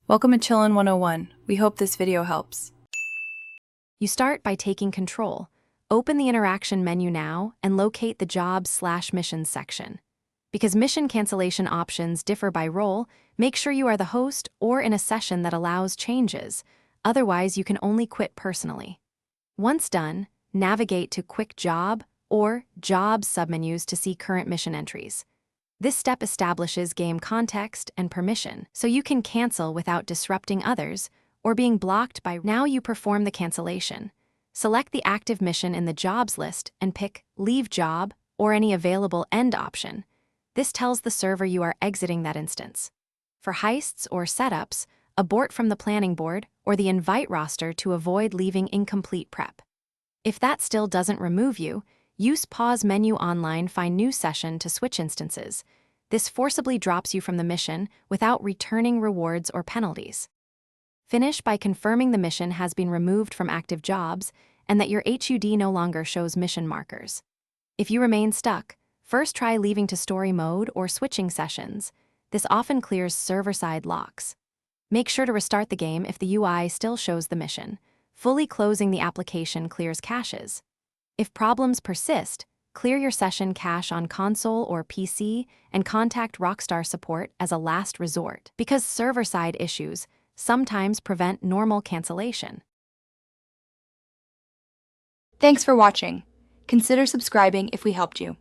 Welcome to Chillin' 101. We hope this video helps. You start by taking control. Open the interaction menu now and locate the Jobs/Missions section. Because mission cancellation options differ by role, make sure you are the host or in a session that allows changes. Otherwise, you can only quit personally. Once done, navigate to Quick Job or Jobs submenus to see current mission entries. This step establishes game context and permission, so you can cancel without disrupting others or being blocked by. Now you perform the cancellation. Select the active mission in the jobs list and pick Leave Job or any available end option. This tells the server you are exiting that instance. For heists or setups, abort from the planning board or the invite roster to avoid leaving incomplete prep. If that still doesn't remove you, use Pause menu online, find New Session to switch instances. This forcibly drops you from the mission without returning rewards or penalties. Finish by confirming the mission has been removed from active jobs and that your HUD no longer shows mission markers. If you remain stuck, first try leaving to story mode or switching sessions. This often clears server-side locks. Make sure to restart the game if the UI still shows the mission. Fully closing the application clears caches. If problems persist, clear your session cache on console or PC and contact Rockstar support as a last resort, because server-side issues sometimes prevent normal cancellation. Thanks for watching. Consider subscribing if we helped you.